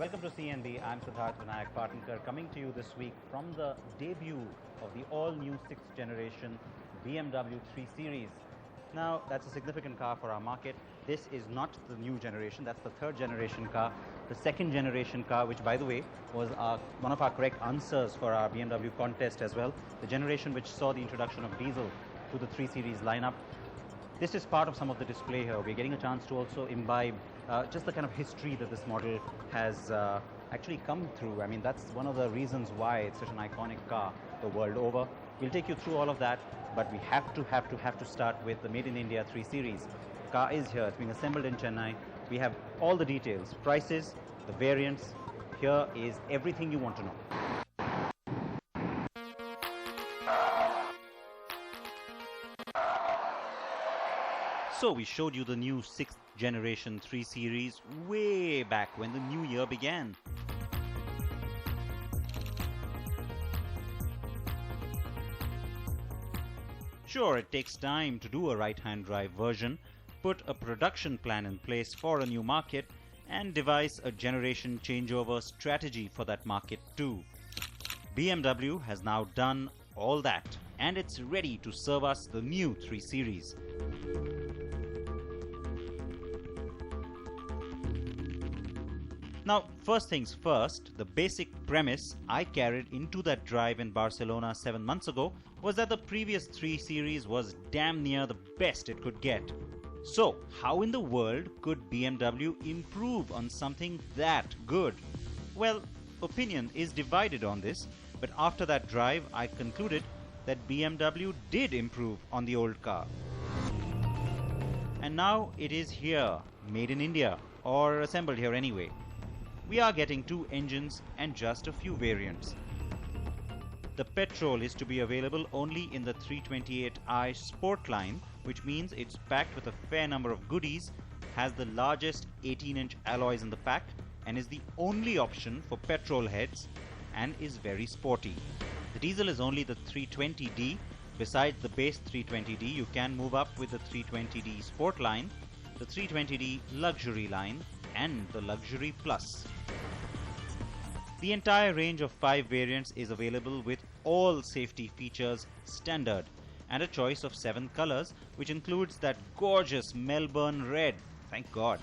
Welcome to CNB. I'm Siddharth Vinayak Partnkar, coming to you this week from the debut of the all-new 6th generation BMW 3 Series. Now, that's a significant car for our market. This is not the new generation, that's the 3rd generation car. The 2nd generation car, which by the way was one of our correct answers for our BMW contest as well. The generation which saw the introduction of diesel to the 3 Series lineup. This is part of some of the display here. We're getting a chance to also imbibe just the kind of history that this model has actually come through. I mean, that's one of the reasons why it's such an iconic car the world over. We'll take you through all of that, but we have to start with the Made in India 3 Series. The car is here. It's being assembled in Chennai. We have all the details, prices, the variants. Here is everything you want to know. So we showed you the new 6th generation 3 Series way back when the new year began. Sure, it takes time to do a right-hand drive version, put a production plan in place for a new market, and devise a generation changeover strategy for that market too. BMW has now done all that, and it's ready to serve us the new 3 Series. Now, first things first, the basic premise I carried into that drive in Barcelona 7 months ago was that the previous 3 Series was damn near the best it could get. So, how in the world could BMW improve on something that good? Well, opinion is divided on this, but after that drive I concluded that BMW did improve on the old car. And now it is here, made in India, or assembled here anyway. We are getting 2 engines and just a few variants. The petrol is to be available only in the 328i Sport line, which means it's packed with a fair number of goodies, has the largest 18-inch alloys in the pack, and is the only option for petrol heads, and is very sporty. The diesel is only the 320d. Besides the base 320d, you can move up with the 320d Sport line, the 320d Luxury line, and the Luxury Plus. The entire range of 5 variants is available with all safety features standard, and a choice of 7 colors, which includes that gorgeous Melbourne red, thank God.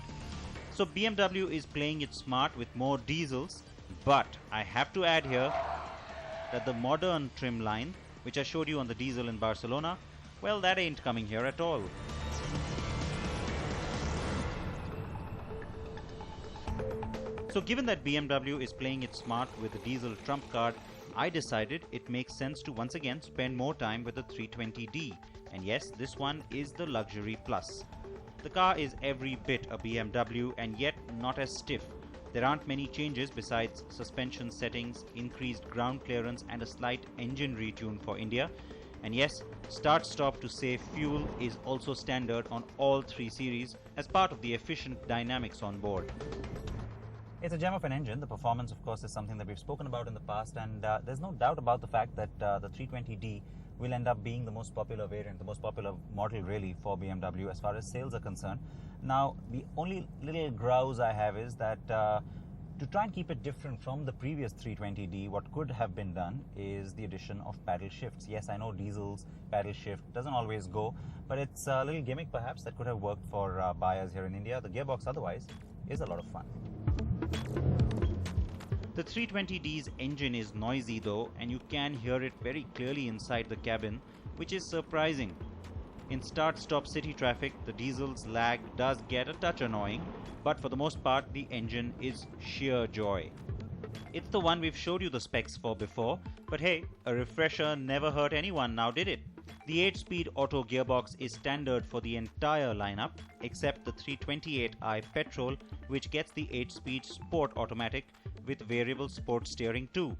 So BMW is playing it smart with more diesels, but I have to add here that the modern trim line, which I showed you on the diesel in Barcelona, well, that ain't coming here at all. So given that BMW is playing it smart with the diesel trump card, I decided it makes sense to once again spend more time with the 320d. And yes, this one is the Luxury Plus. The car is every bit a BMW and yet not as stiff. There aren't many changes besides suspension settings, increased ground clearance and a slight engine retune for India. And yes, start-stop to save fuel is also standard on all 3 Series as part of the efficient dynamics on board. It's a gem of an engine. The performance, of course, is something that we've spoken about in the past, and there's no doubt about the fact that the 320d will end up being the most popular variant, the most popular model really for BMW as far as sales are concerned. Now, the only little grouse I have is that to try and keep it different from the previous 320d, what could have been done is the addition of paddle shifts. Yes, I know diesel's paddle shift doesn't always go, but it's a little gimmick perhaps that could have worked for buyers here in India. The gearbox otherwise is a lot of fun. The 320d's engine is noisy though, and you can hear it very clearly inside the cabin, which is surprising. In start-stop city traffic, the diesel's lag does get a touch annoying, but for the most part the engine is sheer joy. It's the one we've showed you the specs for before, but hey, a refresher never hurt anyone, now did it? The 8-speed auto gearbox is standard for the entire lineup, except the 328i petrol, which gets the 8-speed sport automatic with variable sport steering too.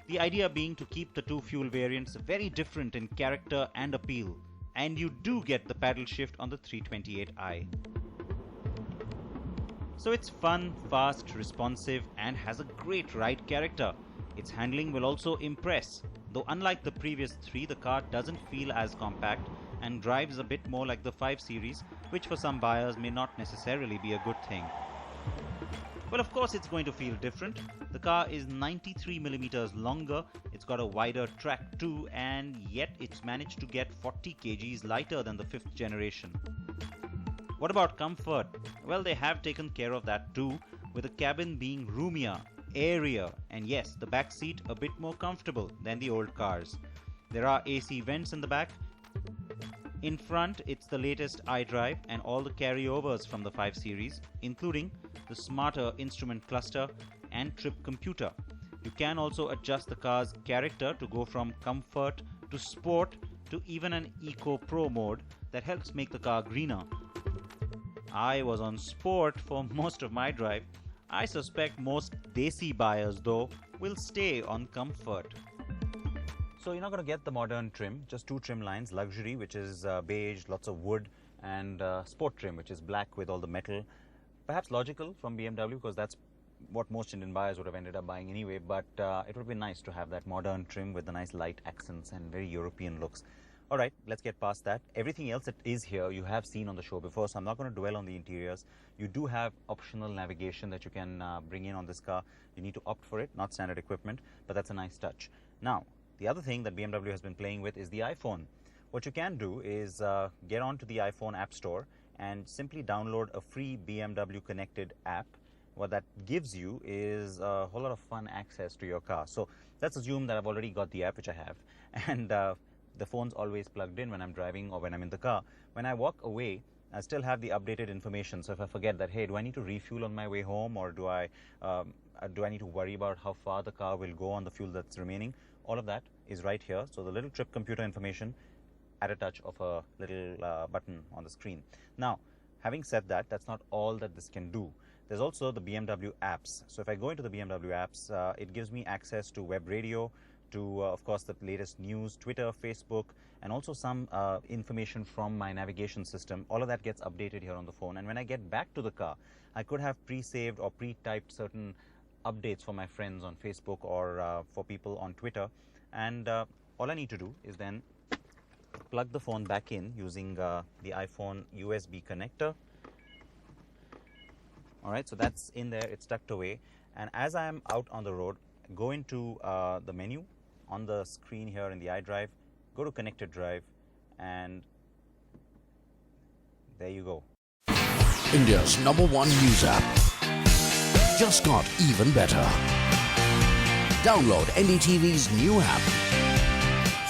The idea being to keep the 2 fuel variants very different in character and appeal, and you do get the paddle shift on the 328i. So it's fun, fast, responsive, and has a great ride character. Its handling will also impress. Though unlike the previous 3, the car doesn't feel as compact and drives a bit more like the 5 Series, which for some buyers may not necessarily be a good thing. Well, of course it's going to feel different. The car is 93 millimeters longer, it's got a wider track too, and yet it's managed to get 40 kgs lighter than the 5th generation. What about comfort? Well, they have taken care of that too, with the cabin being roomier, airier, and yes, the back seat a bit more comfortable than the old cars. There are AC vents in the back. In front, it's the latest iDrive and all the carryovers from the 5 Series, including the smarter instrument cluster and trip computer. You can also adjust the car's character to go from comfort to sport to even an Eco Pro mode that helps make the car greener. I was on sport for most of my drive. I suspect most desi buyers though will stay on comfort. So you're not going to get the modern trim, just 2 trim lines, luxury which is beige, lots of wood, and sport trim which is black with all the metal. Perhaps logical from BMW because that's what most Indian buyers would have ended up buying anyway, but it would be nice to have that modern trim with the nice light accents and very European looks. Alright, let's get past that. Everything else that is here you have seen on the show before, so I'm not going to dwell on the interiors. You do have optional navigation that you can bring in on this car. You need to opt for it, not standard equipment, but that's a nice touch. Now, the other thing that BMW has been playing with is the iPhone. What you can do is get onto the iPhone App Store and simply download a free Bmw Connected app. What that gives you is a whole lot of fun access to your car. So let's assume that I've already got the app, which I have, and the phone's always plugged in when I'm driving or when I'm in the car. When I walk away, I still have the updated information. So if I forget that, hey, do I need to refuel on my way home, or do I need to worry about how far the car will go on the fuel that's remaining? All of that is right here. So the little trip computer information at a touch of a little button on the screen. Now, having said that, that's not all that this can do. There's also the Bmw Apps. So if I go into the Bmw Apps, it gives me access to web radio, to of course the latest news, Twitter, Facebook, and also some information from my navigation system. All of that gets updated here on the phone, and when I get back to the car, I could have pre-saved or pre-typed certain updates for my friends on Facebook or for people on Twitter, and all I need to do is then plug the phone back in using the iPhone USB connector. Alright, so that's in there, it's tucked away, and as I am out on the road, go into the menu on the screen here in the iDrive, go to Connected Drive, and there you go. India's #1 news app just got even better. Download NDTV's new app,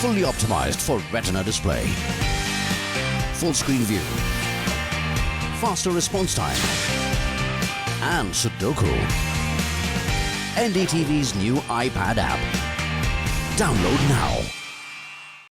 fully optimized for Retina display, full screen view, faster response time, and Sudoku. NDTV's new iPad app. Download now.